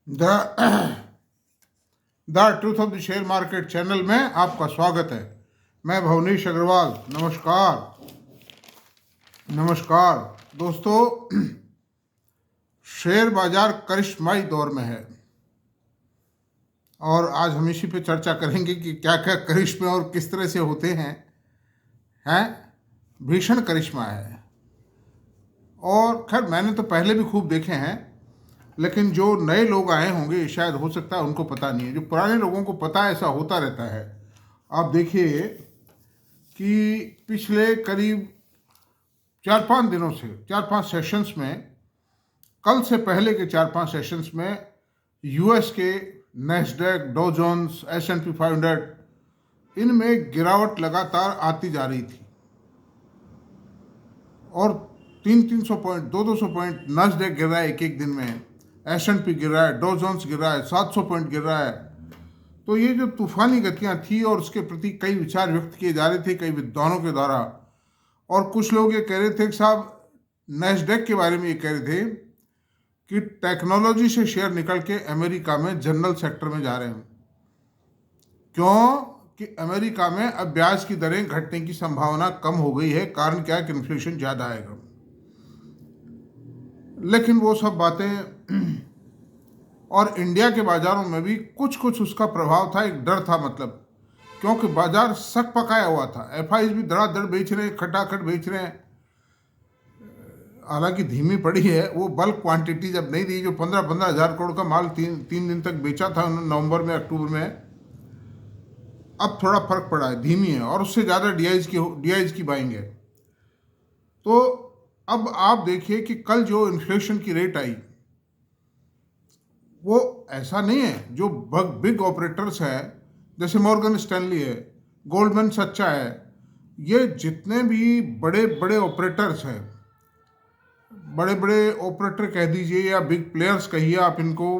The the truth of the share market channel में आपका स्वागत है। मैं भवनीश अग्रवाल। नमस्कार दोस्तों। शेयर बाजार करिश्माई दौर में है और आज हम इसी पे चर्चा करेंगे कि क्या क्या करिश्मे और किस तरह से होते हैं। भीषण करिश्मा है और खैर मैंने तो पहले भी खूब देखे हैं, लेकिन जो नए लोग आए होंगे शायद हो सकता है उनको पता नहीं है। जो पुराने लोगों को पता है ऐसा होता रहता है। आप देखिए कि पिछले करीब 4-5 दिनों से 4-5 सेशंस में, कल से पहले के 4-5 सेशंस में यूएस के नैस्डैक, डॉ जोन्स, S&P 500 इनमें गिरावट लगातार आती जा रही थी और 300-300 पॉइंट, 200-200 पॉइंट नैस्डैक गिर रहा है एक दिन में, S&P गिर रहा है, डॉ जोन्स गिर रहा है, 700 पॉइंट गिर रहा है। तो ये जो तूफानी गतियां थी और उसके प्रति कई विचार व्यक्त किए जा रहे थे कई विद्वानों के द्वारा। और कुछ लोग ये कह रहे थे कि साहब नैस्डैक के बारे में ये कह रहे थे कि टेक्नोलॉजी से शेयर निकल के अमेरिका में जनरल सेक्टर में जा रहे हैं। क्यों कि अमेरिका में अब ब्याज की दरें घटने की संभावना कम हो गई है। कारण क्या है कि इन्फ्लेशन ज़्यादा आएगा। लेकिन वो सब बातें और इंडिया के बाजारों में भी कुछ उसका प्रभाव था, एक डर था, मतलब क्योंकि बाजार सक पकाया हुआ था। एफआईज भी धड़ाधड़ बेच रहे हैं, खटाखट बेच रहे हैं। हालांकि धीमी पड़ी है, वो बल्क क्वांटिटी जब नहीं दी, जो 15-15 हज़ार करोड़ का माल तीन दिन तक बेचा था उन्होंने नवंबर में, अक्टूबर में, अब थोड़ा फर्क पड़ा है, धीमी है और उससे ज़्यादा डीआईज की बाइंग है। तो अब आप देखिए कि कल जो इन्फ्लेशन की रेट आई वो ऐसा नहीं है। जो बिग ऑपरेटर्स हैं जैसे मॉर्गन स्टैनली है, गोल्डमैन सच्चा है, ये जितने भी बड़े बड़े ऑपरेटर्स हैं, बड़े बड़े ऑपरेटर कह दीजिए या बिग प्लेयर्स कहिए आप इनको,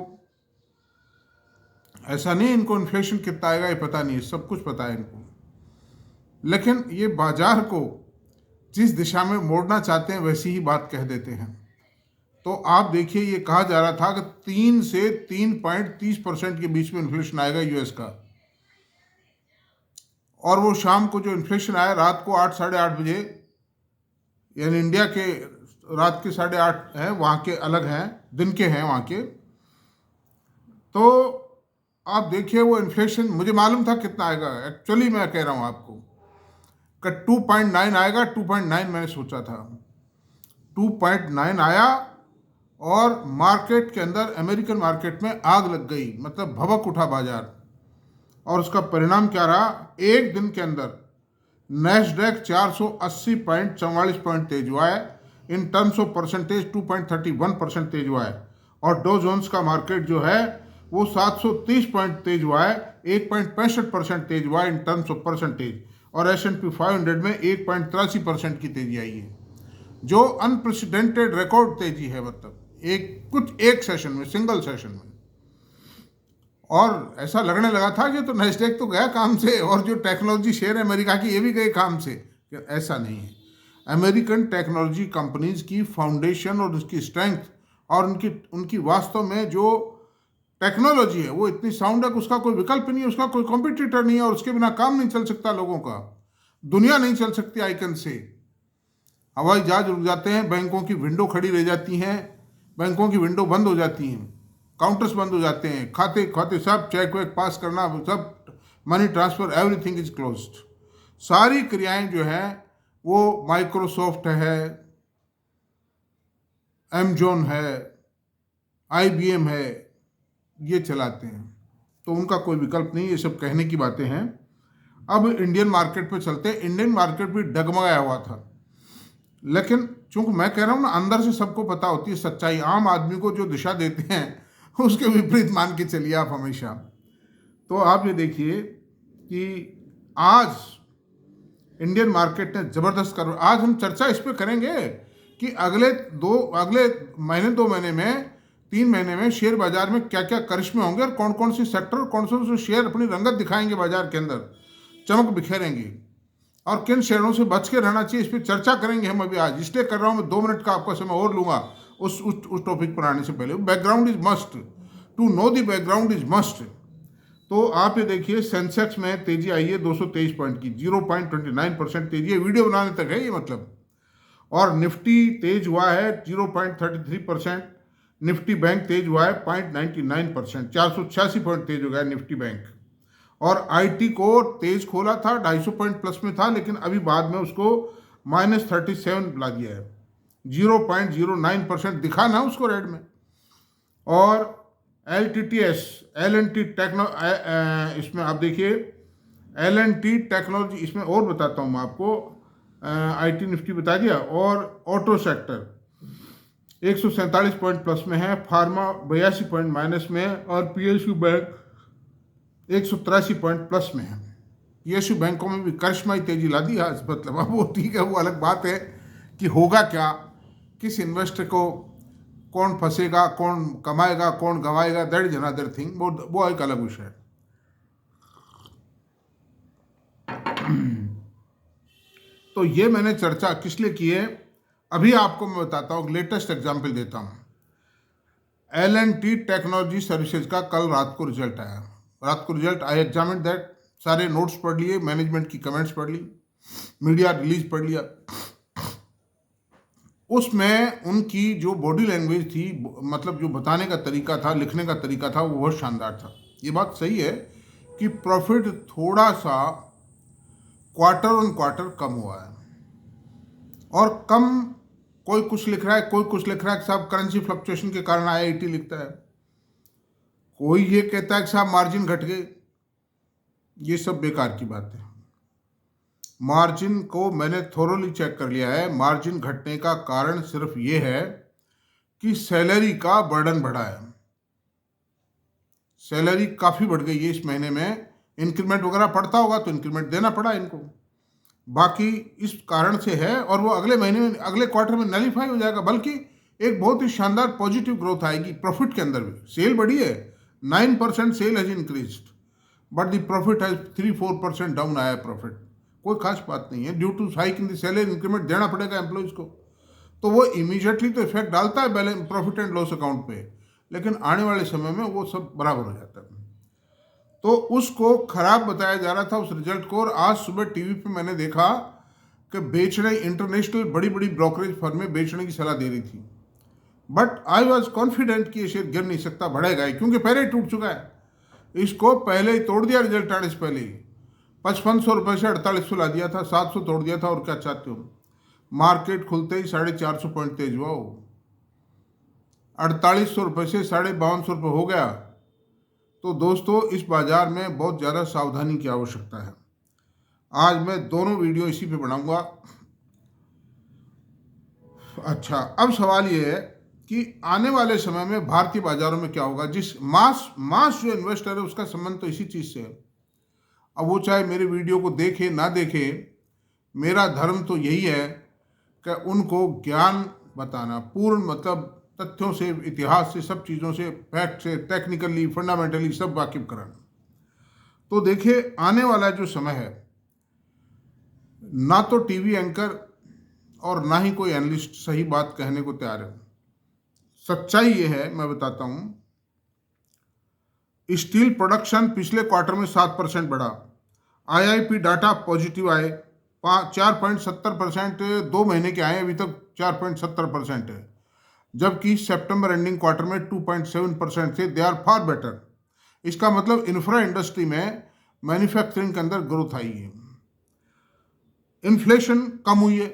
ऐसा नहीं इनको इन्फ्लेशन कितना आएगा ये पता नहीं है, सब कुछ पता है इनको। लेकिन ये बाजार को जिस दिशा में मोड़ना चाहते हैं वैसी ही बात कह देते हैं। तो आप देखिए, ये कहा जा रहा था कि 3 से 3.30% के बीच में इन्फ्लेशन आएगा यूएस का, और वो शाम को जो इन्फ्लेशन आया रात को 8, साढ़े 8 बजे, यानी इंडिया के रात के 8:30 हैं, वहाँ के अलग हैं, दिन के हैं वहाँ के। तो आप देखिए वो इन्फ्लेशन, मुझे मालूम था कितना आएगा, एक्चुअली मैं कह रहा हूँ आपको कि 2.9 आएगा। 2.9 मैंने सोचा था, 2.9 आया और मार्केट के अंदर, अमेरिकन मार्केट में आग लग गई, मतलब भभक उठा बाजार। और उसका परिणाम क्या रहा? एक दिन के अंदर नैस्डैक 480 पॉइंट, 44 पॉइंट तेज हुआ है। इन टर्म्स ऑफ परसेंटेज 2.31% तेज हुआ है। और डॉ जोन्स का मार्केट जो है वो 730 पॉइंट तेज हुआ है, 1.65% तेज हुआ है इन टर्म्स ऑफ परसेंटेज। और S&P 500 में 1.83% की तेजी आई है, जो अनप्रेसिडेंटेड रिकॉर्ड तेजी है, मतलब एक सेशन में, सिंगल सेशन में। और ऐसा लगने लगा था कि तो नैस्डैक तो गया काम से, और जो टेक्नोलॉजी शेयर है अमेरिका की ये भी गए काम से। ऐसा नहीं है। अमेरिकन टेक्नोलॉजी कंपनीज की फाउंडेशन और उसकी स्ट्रेंथ और उनकी वास्तव में जो टेक्नोलॉजी है वो इतनी साउंड है कि उसका कोई विकल्प नहीं है, उसका कोई कॉम्पिटिटर नहीं है, और उसके बिना काम नहीं चल सकता लोगों का, दुनिया नहीं चल सकती आइकन से। हवाई जहाज रुक जाते हैं, बैंकों की विंडो खड़ी रह जाती हैं, बैंकों की विंडो बंद हो जाती हैं, काउंटर्स बंद हो जाते हैं, खाते सब चेक वेक पास करना, सब money transfer, everything is closed. सारी क्रियाएं जो हैं वो माइक्रोसॉफ्ट है, एमेजॉन है, IBM है, ये चलाते हैं। तो उनका कोई विकल्प नहीं। ये सब कहने की बातें हैं। अब इंडियन मार्केट पे चलते हैं। इंडियन मार्केट भी डगमगाया हुआ था, लेकिन चूंकि मैं कह रहा हूँ ना, अंदर से सबको पता होती है सच्चाई। आम आदमी को जो दिशा देते हैं उसके विपरीत मान के चलिए आप हमेशा। तो आप ये देखिए कि आज इंडियन मार्केट ने ज़बरदस्त कर, आज हम चर्चा इस पर करेंगे कि अगले 2 महीने में, 3 महीने में शेयर बाजार में क्या क्या करिश्मे होंगे और कौन कौन सी सेक्टर, कौन से शेयर अपनी रंगत दिखाएंगे बाजार के अंदर, चमक बिखेरेंगे, और किन शेयरों से बच के रहना चाहिए, इस पर चर्चा करेंगे हम अभी आज। इसलिए कर रहा हूँ मैं, 2 मिनट का आपका समय और लूँगा उस टॉपिक पर आने से पहले। Background is must to know the background is must. तो आप ये देखिए सेंसेक्स में तेजी आई है 223 पॉइंट की, 0.29% तेजी है, वीडियो बनाने तक है ये मतलब। और निफ्टी तेज हुआ है 0.33%, निफ्टी बैंक तेज हुआ है 0.99%, 486 पॉइंट तेज हो गया निफ्टी बैंक। और आईटी को तेज खोला था, 250 पॉइंट प्लस में था, लेकिन अभी बाद में उसको -37 ला दिया है, 0.09% दिखा ना उसको रेड में। और LTTS, LNT टेक्नो, इसमें आप देखिए LNT टेक्नोलॉजी, इसमें और बताता हूँ मैं आपको, आईटी निफ्टी बता दिया। और ऑटो सेक्टर 147 पॉइंट प्लस में है, फार्मा 82 पॉइंट माइनस में है, और PSU बैंक 183 पॉइंट प्लस में है। PSU बैंकों में भी करिश्माई तेजी ला दी आज, मतलब अब वो ठीक है, वो अलग बात है कि होगा क्या, किस इन्वेस्टर को कौन फंसेगा, कौन कमाएगा, कौन गंवाएगा, दैट इज अनदर थिंग, वो एक अलग विषय है। तो ये मैंने चर्चा किस लिए की है, अभी आपको मैं बताता हूँ, लेटेस्ट एग्जाम्पल देता हूँ। LNT टेक्नोलॉजी सर्विसेज का कल रात को रिजल्ट आया, रात को रिजल्ट, आई एग्जामिन दैट, सारे नोट्स पढ़ लिए, मैनेजमेंट की कमेंट्स पढ़ ली, मीडिया रिलीज पढ़ लिया। उसमें उनकी जो बॉडी लैंग्वेज थी, मतलब जो बताने का तरीका था, लिखने का तरीका था, वो बहुत शानदार था। ये बात सही है कि प्रॉफिट थोड़ा सा क्वार्टर ऑन क्वार्टर कम हुआ है, और कम, कोई कुछ लिख रहा है, कोई कुछ लिख रहा है कि साहब करेंसी फ्लक्चुएशन के कारण IIT लिखता है, कोई ये कहता है कि साहब मार्जिन घट गए। ये सब बेकार की बात है। मार्जिन को मैंने थोरोली चेक कर लिया है, मार्जिन घटने का कारण सिर्फ ये है कि सैलरी का बर्डन बढ़ा है, सैलरी काफ़ी बढ़ गई है इस महीने में, इंक्रीमेंट वगैरह पड़ता होगा तो इंक्रीमेंट देना पड़ा इनको, बाकी इस कारण से है, और वो अगले महीने में, अगले क्वार्टर में नलीफाई हो जाएगा, बल्कि एक बहुत ही शानदार पॉजिटिव ग्रोथ आएगी प्रॉफिट के अंदर भी। सेल बढ़ी है, 9% sale has increased, but the profit has 3-4% down आया है प्रॉफिट, कोई खास बात नहीं है, due to hike in the salary, increment देना पड़ेगा एम्प्लॉइज को, तो वो इमीडिएटली तो इफेक्ट डालता है balance profit and loss account पे, लेकिन आने वाले समय में वो सब बराबर हो जाता है। तो उसको खराब बताया जा रहा था उस रिजल्ट को, और आज सुबह टीवी पे मैंने देखा कि बेचने, इंटरनेशनल बड़ी बड़ी ब्रोकरेज फर्में बेचने की सलाह दे रही थी, बट आई वॉज कॉन्फिडेंट कि ये शेयर गिर नहीं सकता, बढ़ेगा ही, क्योंकि पहले ही टूट चुका है, इसको पहले ही तोड़ दिया, रिजल्ट आने से पहले ही 5500 रुपये से 4800 ला दिया था, 700 तोड़ दिया था, और क्या चाहते हो। मार्केट खुलते ही 450 पॉइंट तेज हुआ, 4800 रुपये से 5250 रुपये हो गया। तो दोस्तों इस बाजार में बहुत ज़्यादा सावधानी की आवश्यकता है। आज मैं दोनों वीडियो इसी पे बनाऊंगा। अच्छा, अब सवाल ये है कि आने वाले समय में भारतीय बाजारों में क्या होगा। जिस मास जो इन्वेस्टर है उसका संबंध तो इसी चीज़ से है। अब वो चाहे मेरे वीडियो को देखे ना देखे, मेरा धर्म तो यही है कि उनको ज्ञान बताना, पूर्ण मतलब तथ्यों से, इतिहास से, सब चीज़ों से, फैक्ट से, टेक्निकली, फंडामेंटली सब वाकिफ कराना। तो देखिए आने वाला जो समय है, ना तो टीवी एंकर और ना ही कोई एनालिस्ट सही बात कहने को तैयार है। सच्चाई ये है, मैं बताता हूँ, स्टील प्रोडक्शन पिछले क्वार्टर में 7% बढ़ा, IIP डाटा पॉजिटिव आए, 4.70%, 2 महीने के आए, अभी तक 4.70% है, जबकि सितंबर एंडिंग क्वार्टर में 2.7% थे। They are far better. इसका मतलब इंफ्रा इंडस्ट्री में, मैन्युफैक्चरिंग के अंदर ग्रोथ आई है। इन्फ्लेशन कम हुई है,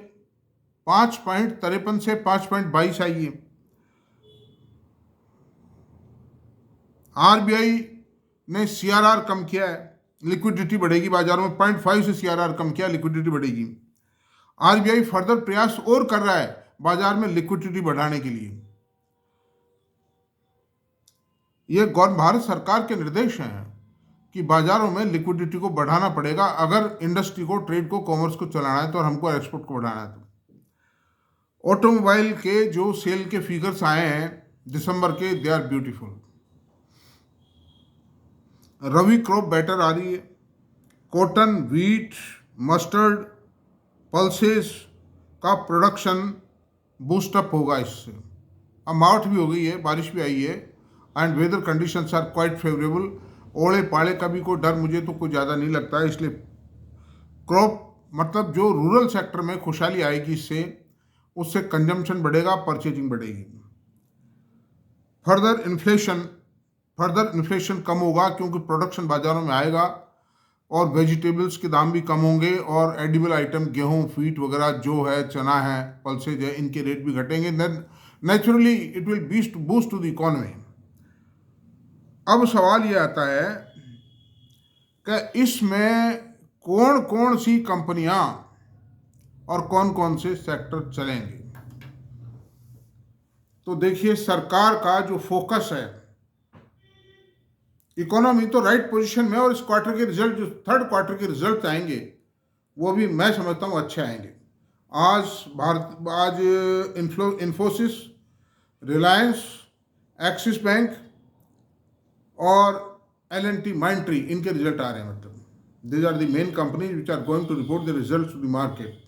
5.53 से 5.22 आई है। RBI ने CRR कम किया है, लिक्विडिटी बढ़ेगी बाजारों में, 0.5 से CRR कम किया, लिक्विडिटी बढ़ेगी। RBI फर्दर प्रयास और कर रहा है बाजार में लिक्विडिटी बढ़ाने के लिए। ये भारत सरकार के निर्देश हैं कि बाजारों में लिक्विडिटी को बढ़ाना पड़ेगा अगर इंडस्ट्री को, ट्रेड को, कॉमर्स को चलाना है, तो और हमको एक्सपोर्ट को बढ़ाना है। तो ऑटोमोबाइल के जो सेल के फिगर्स आए हैं दिसंबर के, they are beautiful. Rabi crop better आ रही है, कॉटन, व्हीट, मस्टर्ड, पल्सेस का प्रोडक्शन बूस्टअप होगा इससे। अमाउंट भी हो गई है, बारिश भी आई है, and weather conditions are quite favourable. ओले पाले का भी कोई डर मुझे तो कोई ज़्यादा नहीं लगता है। इसलिए क्रॉप मतलब जो रूरल सेक्टर में खुशहाली आएगी, इससे उससे कंजम्पशन बढ़ेगा, परचेजिंग बढ़ेगी। फर्दर इन्फ्लेशन कम होगा क्योंकि प्रोडक्शन बाजारों में आएगा और वेजिटेबल्स के दाम भी कम होंगे और एडिबल आइटम गेहूं, फीट वगैरह जो है, चना है, पल्सेज है, इनके रेट भी घटेंगे। Naturally it will boost to the economy. अब सवाल ये आता है कि इसमें कौन कौन सी कंपनियां और कौन कौन से सेक्टर चलेंगे। तो देखिए, सरकार का जो फोकस है, इकोनॉमी तो राइट पोजीशन में, और इस क्वार्टर के रिजल्ट, जो थर्ड क्वार्टर के रिजल्ट आएंगे, वो भी मैं समझता हूँ अच्छे आएंगे। आज इन्फोसिस, रिलायंस, एक्सिस बैंक और L&T माइंट्री, इनके रिजल्ट आ रहे हैं। मतलब these are the main companies which are going to report the result to the market.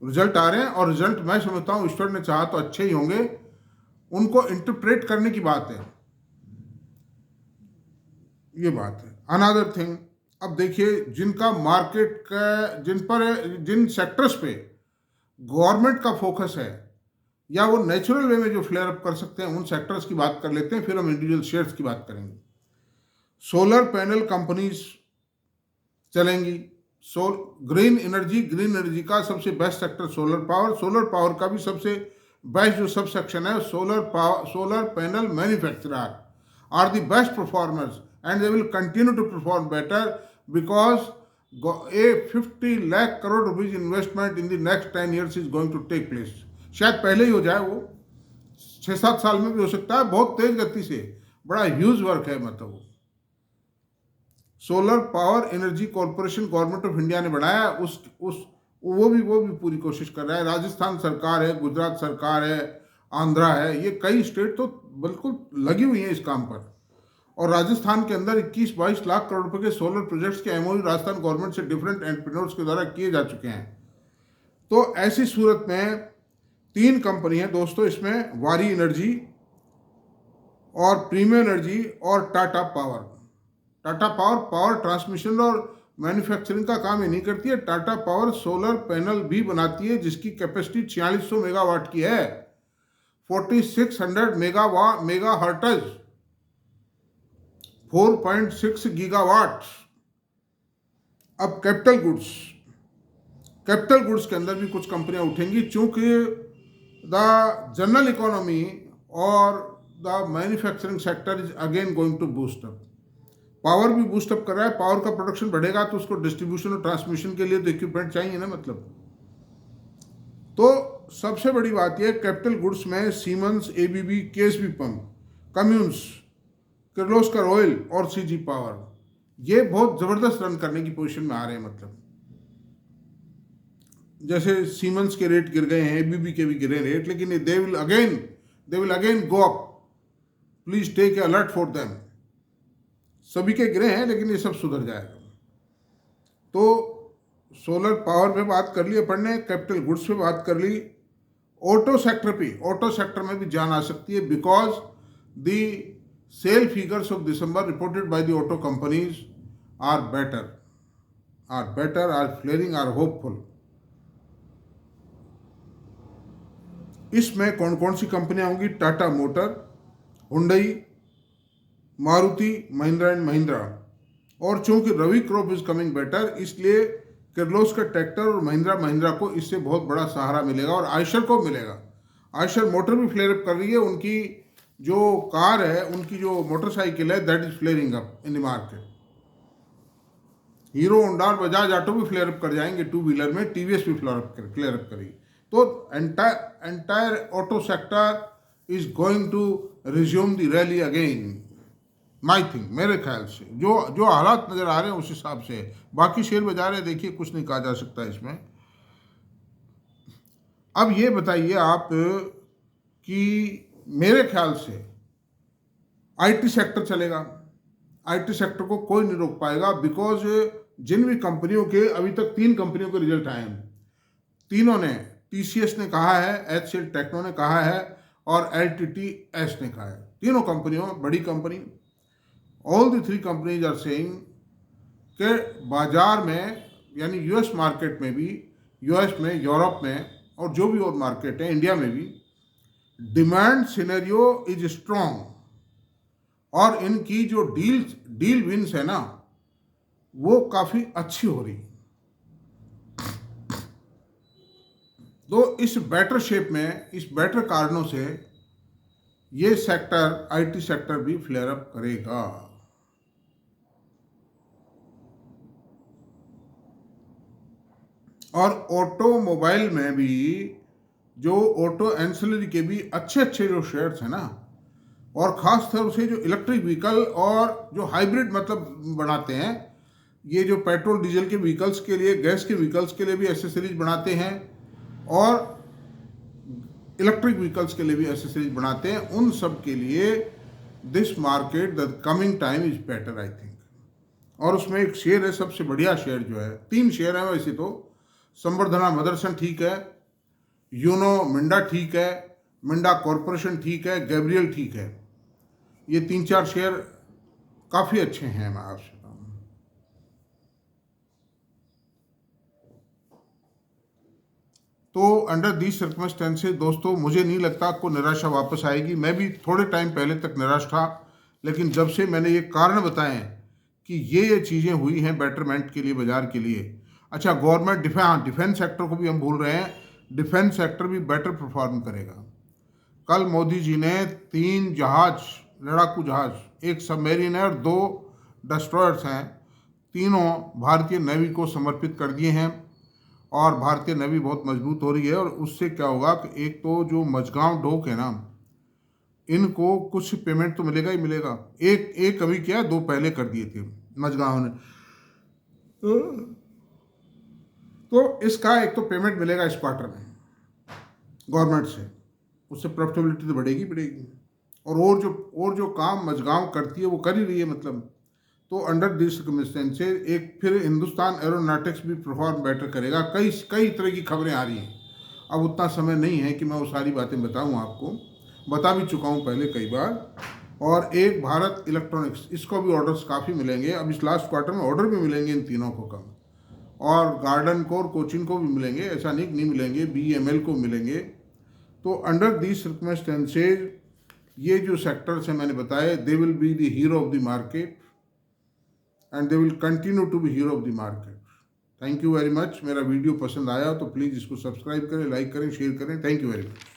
Result आ रहे हैं और रिजल्ट मैं समझता हूँ ईश्वर ने चाहा तो अच्छे ही होंगे। उनको इंटरप्रेट करने की बात है, ये बात है। अनदर थिंग, अब देखिए, जिनका मार्केट का जिन सेक्टर्स पे गवर्नमेंट का फोकस है या वो नेचुरल वे में जो फ्लेयर अप कर सकते हैं, उन सेक्टर्स की बात कर लेते हैं, फिर हम इंडिविजुअल शेयर्स की बात करेंगे। सोलर पैनल कंपनीज चलेंगी। ग्रीन एनर्जी का सबसे बेस्ट सेक्टर सोलर पावर का भी सबसे बेस्ट जो सब सेक्शन है, solar panel manufacturer are the best performers and they will continue to perform better because a 50 lakh crore rupees investment in the next 10 years is going to take place। शायद पहले ही हो जाए, वो 6-7 साल में भी हो सकता है, बहुत तेज गति से, बड़ा ह्यूज वर्क है। मतलब वो solar power energy corporation government of India ने बनाया, वो भी पूरी कोशिश कर रहा है। राजस्थान सरकार है, गुजरात सरकार है, आंध्रा है, ये कई स्टेट तो बिल्कुल लगी हुई हैं इस काम पर। और राजस्थान के अंदर 21-22 लाख करोड़ रुपए के सोलर प्रोजेक्ट्स के एमओयू राजस्थान गवर्नमेंट से डिफरेंट एंटरप्रेन्योर्स के द्वारा किए जा चुके हैं। तो ऐसी सूरत में 3 कंपनी है दोस्तों इसमें, वारी एनर्जी और प्रीमियम एनर्जी और टाटा पावर पावर ट्रांसमिशन और मैन्युफैक्चरिंग का काम ही नहीं करती है। टाटा पावर सोलर पैनल भी बनाती है जिसकी कैपेसिटी 4600 मेगावाट की है, 4600 मेगा हर्ट्ज, 4.6 गीगावाट। अब कैपिटल गुड्स के अंदर भी कुछ कंपनियां उठेंगी, चूंकि द जनरल इकोनॉमी और the manufacturing sector is again going to boost up. Power भी बूस्ट अप कर रहा है, पावर का प्रोडक्शन बढ़ेगा तो उसको डिस्ट्रीब्यूशन और ट्रांसमिशन के लिए तो इक्विपमेंट चाहिए ना। मतलब तो सबसे बड़ी बात यह, कैपिटल गुड्स में siemens, ABB, KSB pump, communes, Kirloskar oil और सीजी पावर, ये बहुत जबरदस्त रन करने की पोजीशन में आ रहे हैं। मतलब जैसे सीमेंस के रेट गिर गए हैं, एबीबी के भी गिरे रेट, लेकिन they will again go up. Please take alert for them. सभी के गिरे हैं लेकिन ये सब सुधर जाएगा। तो सोलर पावर पे बात कर ली अपन ने, कैपिटल गुड्स पे बात कर ली। ऑटो सेक्टर में भी जान आ सकती है, because the sale figures of December reported by the auto companies are flaring, are hopeful. इसमें कौन कौन सी कंपनियां होंगी? Tata motor, Hyundai, Maruti, Mahindra and Mahindra. और चूंकि rabi crop is coming better, इसलिए किर्लोस्कर ट्रैक्टर और महिंद्रा को इससे बहुत बड़ा सहारा मिलेगा और आयशर को मिलेगा। आयशर मोटर भी फ्लेयर अप कर रही है, उनकी जो कार है, उनकी जो मोटरसाइकिल है, that is flaring up in the market. Hero Honda और बजाज ऑटो भी फ्लेयर अप कर जाएंगे, 2 व्हीलर में टीवीएस भी फ्लेयर अप करेगी। तो entire auto sector is going to resume the rally again, my think, मेरे ख्याल से जो हालात नजर आ रहे हैं उस हिसाब से। बाकी शेयर बाजार है, देखिए कुछ नहीं कहा जा सकता इसमें। अब ये बताइए आप कि मेरे ख्याल से आईटी सेक्टर चलेगा। आईटी सेक्टर को कोई नहीं रोक पाएगा, बिकॉज जिन भी कंपनियों के अभी तक 3 कंपनियों के रिजल्ट आए हैं, तीनों ने, टीसीएस ने कहा है, एचसीएल टेक्नो ने कहा है और एलटीटीएस ने कहा है, तीनों कंपनियों, बड़ी company, all the three companies are saying कि बाजार में यानी यूएस मार्केट में भी, यूएस में, यूरोप में और जो भी और मार्केट है, इंडिया में भी डिमांड सिनेरियो इज स्ट्रॉन्ग और इनकी जो डील विंस है ना वो काफ़ी अच्छी हो रही। तो इस बेटर शेप में, इस बेटर कारणों से ये सेक्टर, आईटी सेक्टर भी फ्लेयर अप करेगा। और ऑटोमोबाइल में भी जो ऑटो एंसिलरी के भी अच्छे अच्छे जो शेयर्स हैं ना, और ख़ास तौर से जो इलेक्ट्रिक व्हीकल और जो हाइब्रिड मतलब बनाते हैं, ये जो पेट्रोल डीजल के व्हीकल्स के लिए, गैस के व्हीकल्स के लिए भी एसेसरीज बनाते हैं और इलेक्ट्रिक व्हीकल्स के लिए भी एसेसरीज बनाते हैं, उन सब के लिए this market the coming time is better I think. और उसमें एक शेयर है, सबसे बढ़िया शेयर जो है, 3 शेयर है वैसे तो, संवर्धना मदरसन ठीक है, यूनो मिंडा ठीक है, मिंडा कॉरपोरेशन ठीक है, गैब्रियल ठीक है। ये 3-4 शेयर काफ़ी अच्छे हैं। मैं आपसे तो अंडर दीज सर्कमस्टेंसेस दोस्तों, मुझे नहीं लगता आपको निराशा वापस आएगी। मैं भी थोड़े टाइम पहले तक निराश था, लेकिन जब से मैंने ये कारण बताए कि ये चीज़ें हुई हैं बेटरमेंट के लिए, बाजार के लिए। अच्छा, गवर्नमेंट डिफेंस सेक्टर को भी हम भूल रहे हैं, डिफेंस सेक्टर भी बेटर परफॉर्म करेगा। कल मोदी जी ने 3 जहाज, लड़ाकू जहाज, एक सबमरीन है और 2 डिस्ट्रॉयर्स हैं, तीनों भारतीय नेवी को समर्पित कर दिए हैं और भारतीय नेवी बहुत मजबूत हो रही है। और उससे क्या होगा कि एक तो जो मझगांव डोक है ना, इनको कुछ पेमेंट तो मिलेगा ही मिलेगा। एक अभी क्या, 2 पहले कर दिए थे मझगांव ने, तो इसका एक तो पेमेंट मिलेगा इस क्वार्टर में गवर्नमेंट से, उससे प्रॉफिटेबिलिटी तो बढ़ेगी। और जो काम मझगांव करती है वो कर ही रही है मतलब। तो अंडर दिस सर्कमस्टेंसेस एक फिर हिंदुस्तान एरोनॉटिक्स भी परफॉर्म बेटर करेगा। कई तरह की खबरें आ रही हैं। अब उतना समय नहीं है कि मैं वो सारी बातें बताऊं, आपको बता भी चुका हूं पहले कई बार। और एक भारत इलेक्ट्रॉनिक्स, इसको भी ऑर्डर्स काफ़ी मिलेंगे। अब इस लास्ट क्वार्टर में ऑर्डर भी मिलेंगे इन तीनों को कम, और गार्डन को और कोचिन को भी मिलेंगे, ऐसा नहीं मिलेंगे, BEML को मिलेंगे। तो अंडर दीज सर्कमस्टेंसेज ये जो सेक्टर्स हैं मैंने बताए, they will be the hero of the market and they will continue to be hero of the market. Thank you very much. मेरा वीडियो पसंद आया तो प्लीज़ इसको सब्सक्राइब करें, लाइक करें, शेयर करें। Thank you very much.